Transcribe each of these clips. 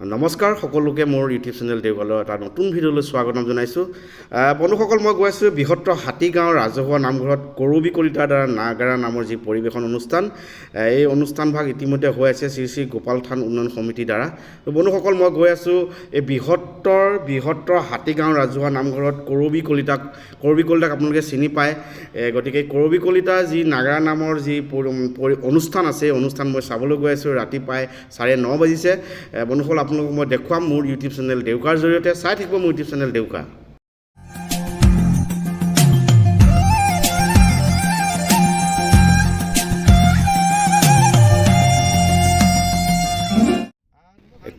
নমস্কাৰ সকলোকে মোৰ ইউটিউব চেনেল দেওগালৰ এটা নতুন ভিডিঅ'লৈ স্বাগতম জনাইছোঁ। বন্ধুসকল, মই গৈ আছোঁ বৃহত্তৰ হাতীগাঁও ৰাজহুৱা নামঘৰত কৰবী কলিতাৰ দ্বাৰা নাগাৰা নামৰ যি পৰিৱেশন অনুষ্ঠান, এই অনুষ্ঠানভাগ ইতিমধ্যে হৈ আছে শ্ৰী শ্ৰী গোপাল থান উন্নয়ন সমিতিৰ দ্বাৰা। বন্ধুসকল, মই গৈ আছোঁ এই বৃহত্তৰ হাতীগাঁও ৰাজহুৱা নামঘৰত কৰবী কলিতাক আপোনালোকে চিনি পায়। গতিকে কৰবী কলিতা যি নাগাৰা নামৰ যি অনুষ্ঠান আছে, এই অনুষ্ঠান মই চাবলৈ গৈ আছোঁ। ৰাতি প্ৰায় 9:30 বাজিছে। বন্ধুসকল, আপোনালোকক মই দেখুৱাম মোৰ ইউটিউব চেনেল দেউকাৰ জৰিয়তে। চাই থাকিব মোৰ ইউটিউব চেনেল দেউকা।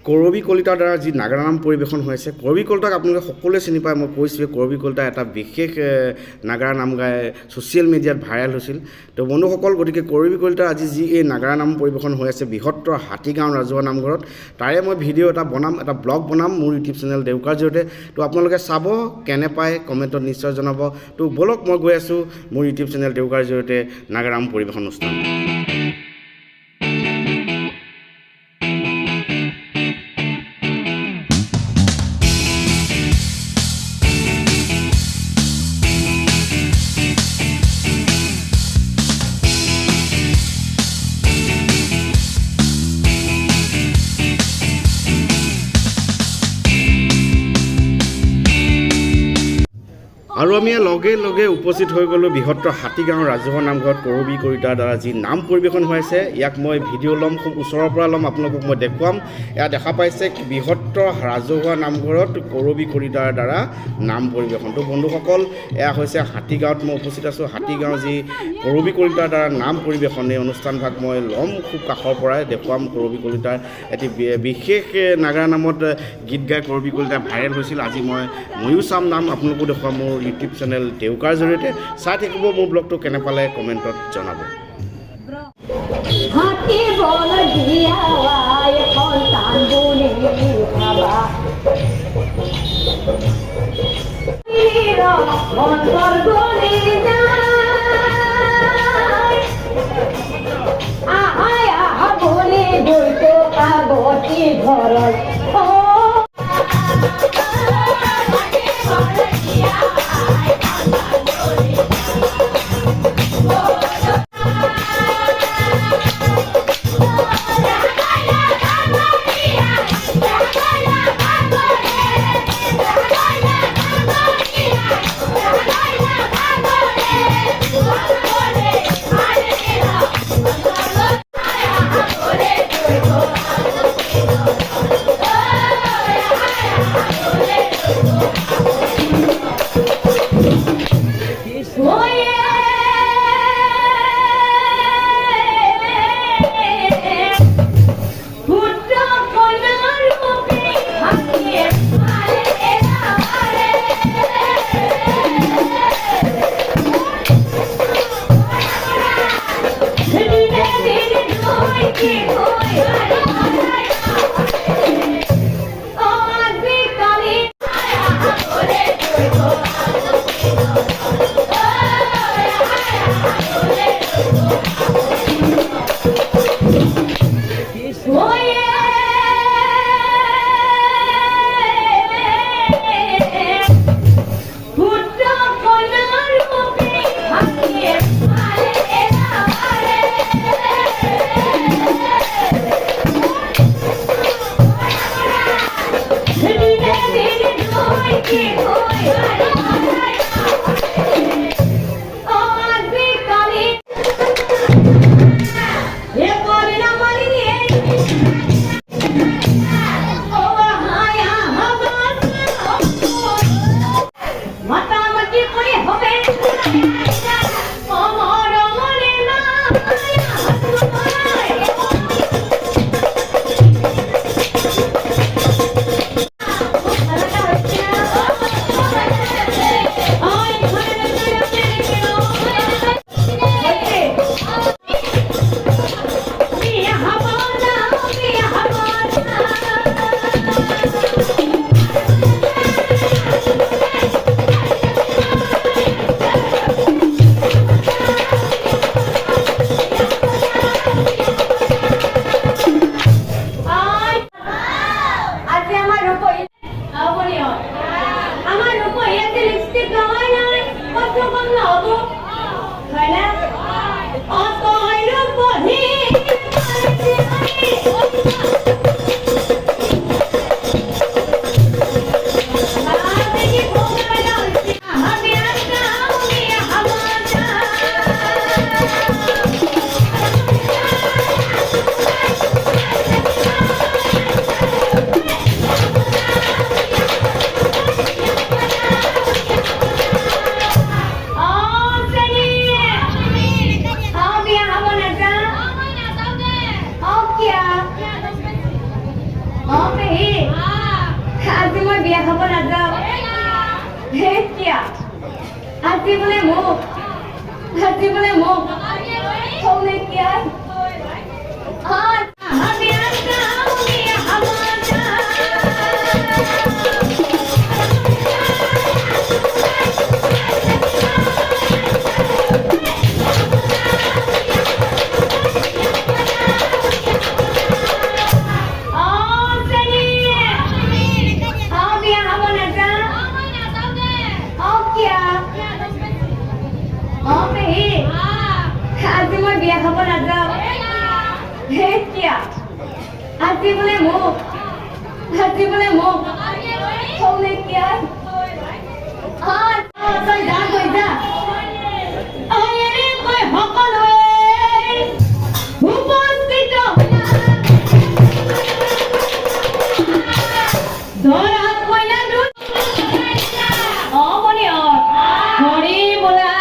কৰবী কলিতাৰ দ্বাৰা যি নাগাৰা নাম পৰিৱেশন হৈ আছে, কৰবী কলিতাক আপোনালোকে সকলোৱে চিনি পায়। মই কৈছোঁ কৰবী কলিতা এটা বিশেষ নাগাৰা নাম গাই ছ'চিয়েল মিডিয়াত ভাইৰেল হৈছিল। তো বন্ধুসকল, গতিকে কৰবী কলিতাৰ আজি যি এই নাগাৰা নাম পৰিৱেশন হৈ আছে বৃহত্তৰ হাতীগাঁও ৰাজহুৱা নামঘৰত, তাৰে মই ভিডিঅ' এটা ব্লগ বনাম মোৰ ইউটিউব চেনেল দেউকাৰ জৰিয়তে। তো আপোনালোকে চাব, কেনে পায় কমেণ্টত নিশ্চয় জনাব। তো ব'লক, মই গৈ আছোঁ মোৰ ইউটিউব চেনেল দেউকাৰ জৰিয়তে নাগাৰা নাম পৰিৱেশন অনুষ্ঠান। আৰু আমি লগে লগে উপস্থিত হৈ গ'লোঁ বৃহত্তৰ হাতীগাঁও ৰাজহুৱা নামঘৰত কৰবী কলিতাৰ দ্বাৰা যি নাম পৰিৱেশন হৈ আছে। ইয়াক মই ভিডিঅ' ল'ম, খুব ওচৰৰ পৰা ল'ম, আপোনালোকক মই দেখুৱাম। এয়া দেখা পাইছে বৃহত্তৰ ৰাজহুৱা নামঘৰত কৰবী কলিতাৰ দ্বাৰা নাম পৰিৱেশনটো। বন্ধুসকল, এয়া হৈছে হাতীগাঁৱত মই উপস্থিত আছোঁ। হাতীগাঁও যি কৰবী কলিতাৰ দ্বাৰা নাম পৰিৱেশন, এই অনুষ্ঠানভাগ মই ল'ম খুব কাষৰ পৰাই, দেখুৱাম কৰবী কলিতাৰ এটি বিশেষ নাগাৰা নামত গীত গাই কৰবী কলিতা ভাইৰেল হৈছিল। আজি ময়ো চাম নাম, আপোনালোকো দেখুৱাম মোৰ ইউটিউব চেনেল দেউকাৰ জৰিয়তে। চাই থাকিব মোৰ ব্লগটো, কেনে পালে কমেণ্টত জনাব। পেহী আজি মই বিয়া খাব নাযাওঁ হে কিয়া আজি বোলে মোক সৌনে কিয়া আজি মই বিয়া খাব নাযাওঁ হে কিয়া আজি বোলে মোক সৌনে কিয়া তই যা গৈ যা সকলোৱে উপস্থিত ধৰাত কইনা মণি হৰি বোলা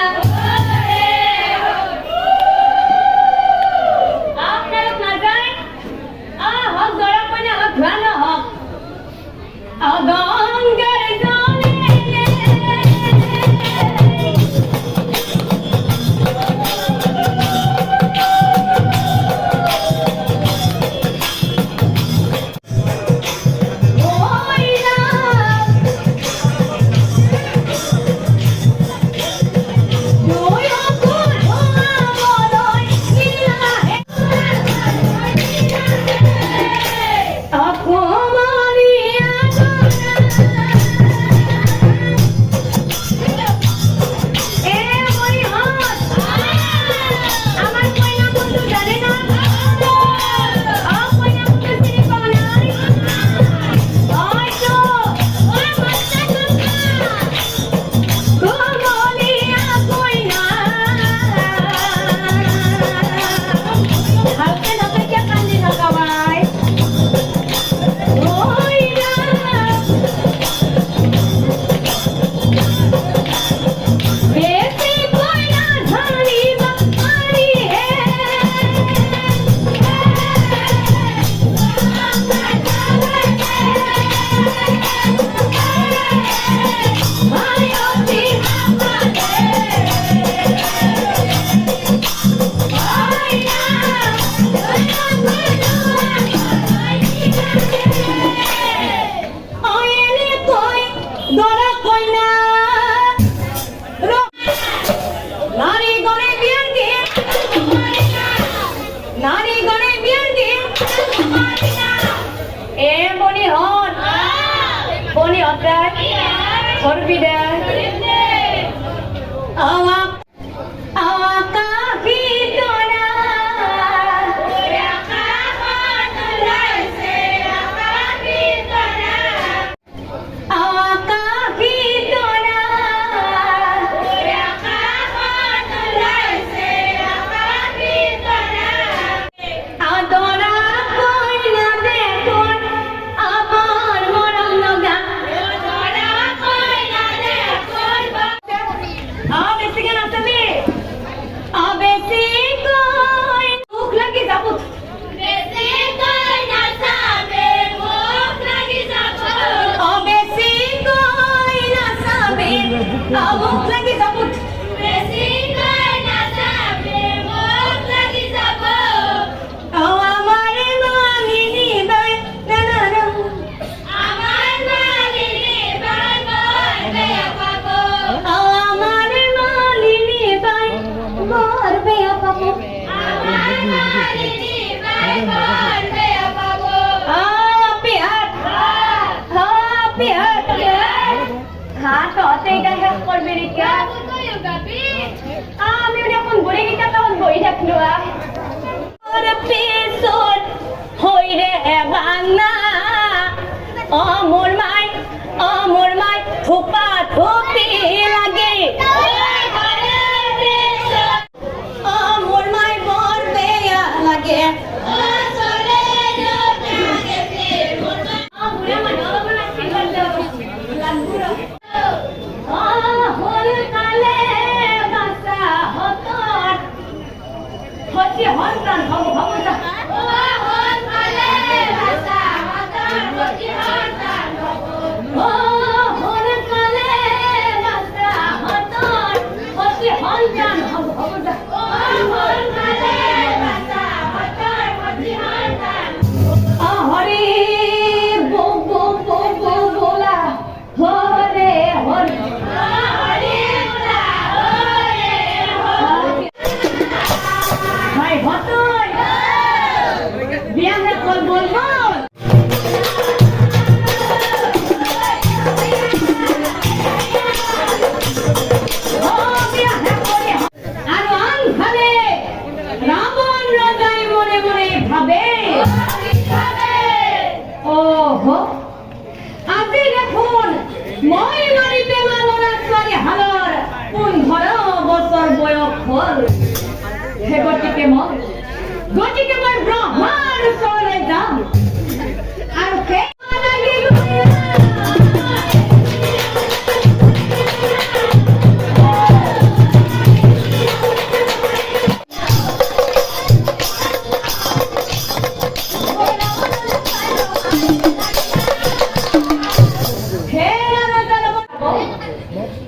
Hãy subscribe cho kênh Ghiền Mì Gõ để không bỏ lỡ মই মাৰি পেলা ল'ৰা ছোৱালী হালৰ 15 বছৰ বয়স হ'ল গতিকে মই ব্ৰহ্মাৰ ওচৰলৈ যাম আৰু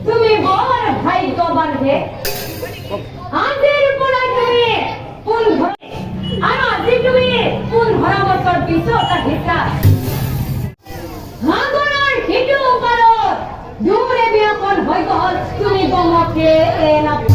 তুমি বৰ ভাগ্যৱান হে আজিৰ পৰা তুমি 15 আৰু আজি তুমি 15 বছৰ পিছত আহিছা সাগৰৰ সিটো পাৰত দূৰে বিয়াখন হৈ গ'ল তুমি গমকে নাপায়